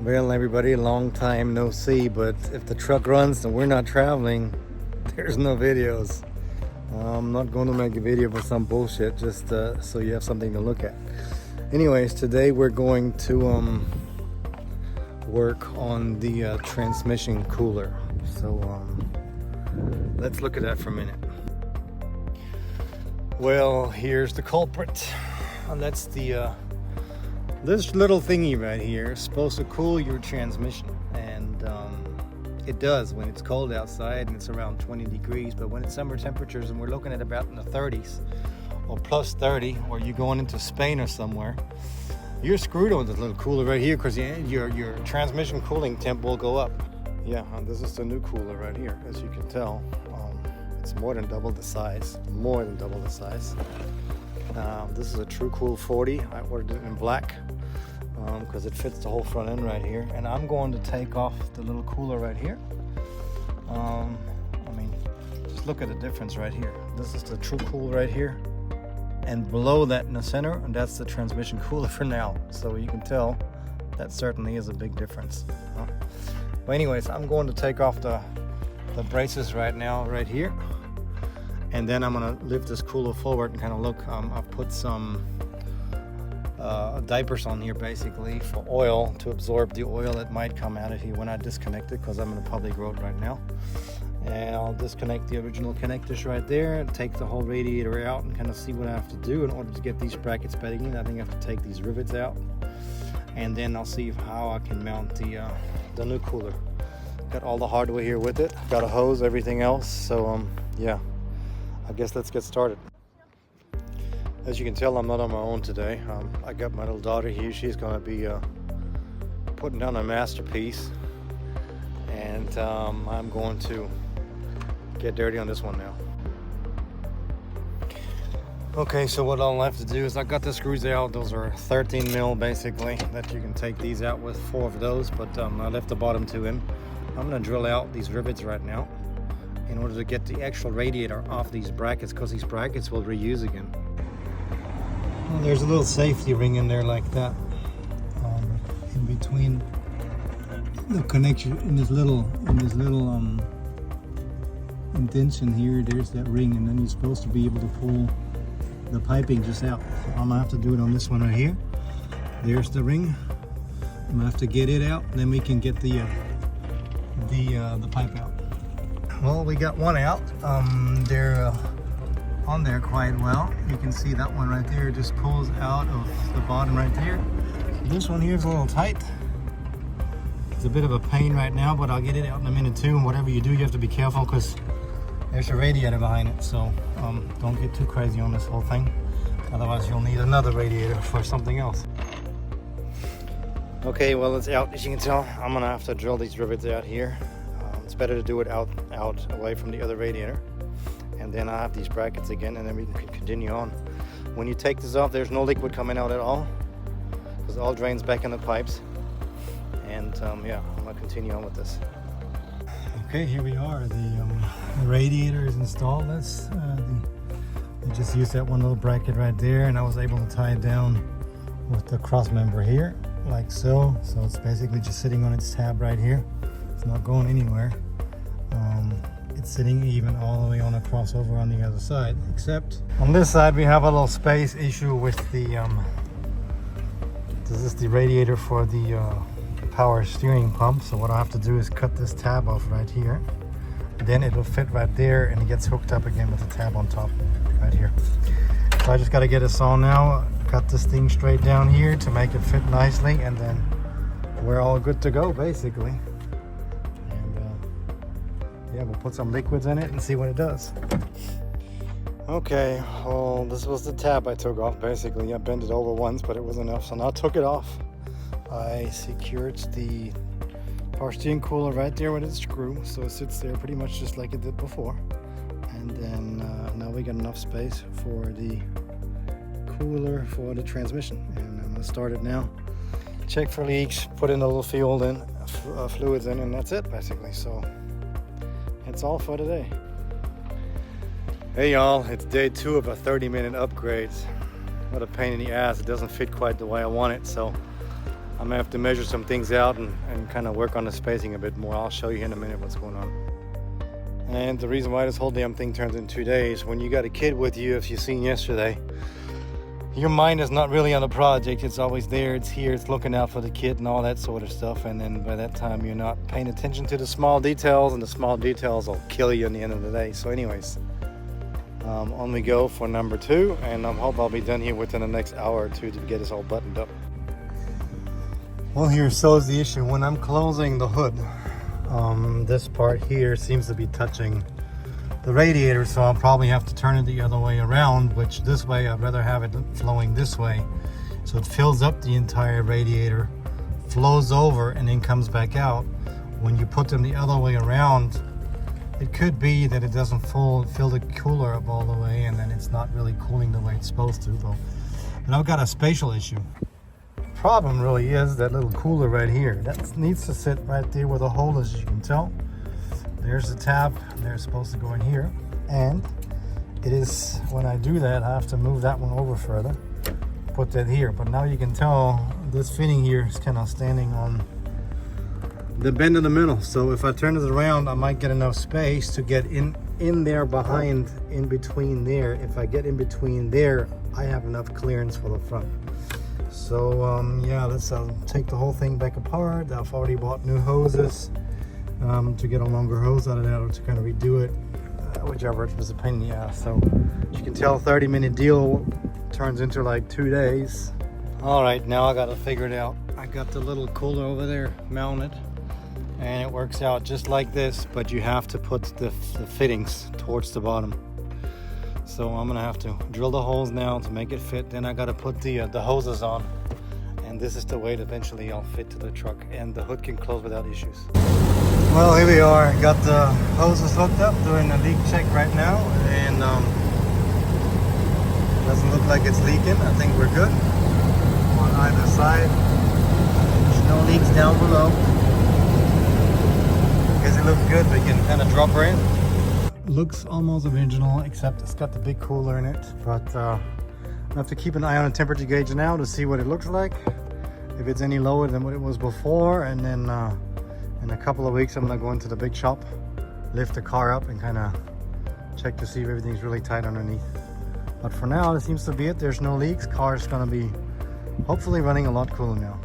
Well, everybody, long time no see, but if the truck runs and we're not traveling, there's no videos. I'm not going to make a video for some bullshit, just so you have something to look at. Anyways, today we're going to work on the transmission cooler. So let's look at that for a minute. Well, here's the culprit. And that's the this little thingy right here is supposed to cool your transmission, and it does when it's cold outside and it's around 20 degrees. But when it's summer temperatures and we're looking at about in the 30s or plus 30, or you're going into Spain or somewhere, you're screwed on this little cooler right here, because your transmission cooling temp will go up. Yeah, this is the new cooler right here. As you can tell, it's more than double the size. This is a True Cool 40. I ordered it in black because it fits the whole front end right here. And I'm going to take off the little cooler right here. I mean, just look at the difference right here. This is the True Cool right here. And below that in the center, and that's the transmission cooler for now. So you can tell that certainly is a big difference. But anyways, I'm going to take off the braces right now, right here. And then I'm gonna lift this cooler forward and kind of look. I've put some diapers on here basically for oil, to absorb the oil that might come out of here when I disconnect it, because I'm in a public road right now. And I'll disconnect the original connectors right there and take the whole radiator out and kind of see what I have to do in order to get these brackets bedding in. I think I have to take these rivets out, and then I'll see how I can mount the new cooler. Got all the hardware here with it. Got a hose, everything else. So yeah. I guess let's get started. As you can tell, I'm not on my own today. I got my little daughter here. She's going to be putting down a masterpiece, and I'm going to get dirty on this one now. Okay, so what I'll have to do is I got the screws out. Those are 13 mil basically, that you can take these out with 4 of those, but I left the bottom 2 in. I'm going to drill out these rivets right now in order to get the actual radiator off these brackets, because these brackets will reuse again. Well, there's a little safety ring in there like that, in between the connection, in this little indentation here. There's that ring, and then you're supposed to be able to pull the piping just out. So I'm gonna have to do it on this one right here. There's the ring. I'm gonna have to get it out, and then we can get the pipe out. Well, we got one out. They're on there quite well. You can see that one right there just pulls out of the bottom right there. This one here is a little tight. It's a bit of a pain right now, but I'll get it out in a minute too. And whatever you do, you have to be careful, because there's a radiator behind it. So don't get too crazy on this whole thing. Otherwise, you'll need another radiator for something else. Okay, well, it's out. As you can tell, I'm gonna have to drill these rivets out here. It's better to do it out away from the other radiator, and then I have these brackets again, and then we can continue on. When you take this off, there's no liquid coming out at all, because it all drains back in the pipes. And yeah, I'm gonna continue on with this. Okay, here we are. The radiator is installed. I just used that one little bracket right there, and I was able to tie it down with the cross member here, like so. So it's basically just sitting on its tab right here. It's not going anywhere. It's sitting even all the way on a crossover on the other side, except on this side we have a little space issue with the this is the radiator for the power steering pump. So what I have to do is cut this tab off right here, then it'll fit right there, and it gets hooked up again with the tab on top right here. So I just got to get a saw now, cut this thing straight down here to make it fit nicely, and then we're all good to go basically. Yeah, we'll put some liquids in it and see what it does. Okay, well, this was the tab I took off basically. I bent it over once, but it was enough, so now I took it off. I secured the power steering cooler right there with its screw, so it sits there pretty much just like it did before. And then now we got enough space for the cooler for the transmission. And I'm gonna start it now. Check for leaks, put in a little fluids in, and that's it basically. So that's all for today. Hey y'all, it's day 2 of a 30-minute upgrade. What a pain in the ass. It doesn't fit quite the way I want it, so I'm gonna have to measure some things out and kind of work on the spacing a bit more. I'll show you in a minute what's going on. And the reason why this whole damn thing turns in 2 days, when you got a kid with you, if you've seen yesterday, your mind is not really on the project. It's always there, it's here, it's looking out for the kid and all that sort of stuff. And then by that time, you're not paying attention to the small details, and the small details will kill you in the end of the day. So anyways, on we go for number 2, and I hope I'll be done here within the next hour or 2 to get this all buttoned up. Well, here shows the issue. When I'm closing the hood, this part here seems to be touching the radiator, so I'll probably have to turn it the other way around, which this way I'd rather have it flowing this way, so it fills up the entire radiator, flows over, and then comes back out. When you put them the other way around, it could be that it doesn't fill the cooler up all the way, and then it's not really cooling the way it's supposed to. But I've got a spatial issue. Problem really is that little cooler right here. That needs to sit right there where the hole is, as you can tell. There's the tab, they're supposed to go in here. And it is, when I do that, I have to move that one over further, put that here. But now you can tell this fitting here is kind of standing on the bend in the middle. So if I turn it around, I might get enough space to get in there behind, in between there. If I get in between there, I have enough clearance for the front. So yeah, let's take the whole thing back apart. I've already bought new hoses to get a longer hose out of that, or to kind of redo it, whichever was a pain in the ass. So as you can tell, 30-minute deal turns into like 2 days. All right, now I gotta figure it out. I got the little cooler over there mounted, and it works out just like this, but you have to put the fittings towards the bottom. So I'm gonna have to drill the holes now to make it fit. Then I gotta put the hoses on, and this is the way that eventually I'll fit to the truck, and the hood can close without issues. Well, here we are. Got the hoses hooked up, doing a leak check right now, and doesn't look like it's leaking. I think we're good on either side. There's no leaks down below. Because it looks good, we can kind of drop her in. Looks almost original, except it's got the big cooler in it. But I have to keep an eye on the temperature gauge now to see what it looks like, if it's any lower than what it was before. And then in a couple of weeks, I'm gonna go into the big shop, lift the car up, and kind of check to see if everything's really tight underneath. But for now, it seems to be it. There's no leaks. Car's gonna be hopefully running a lot cooler now.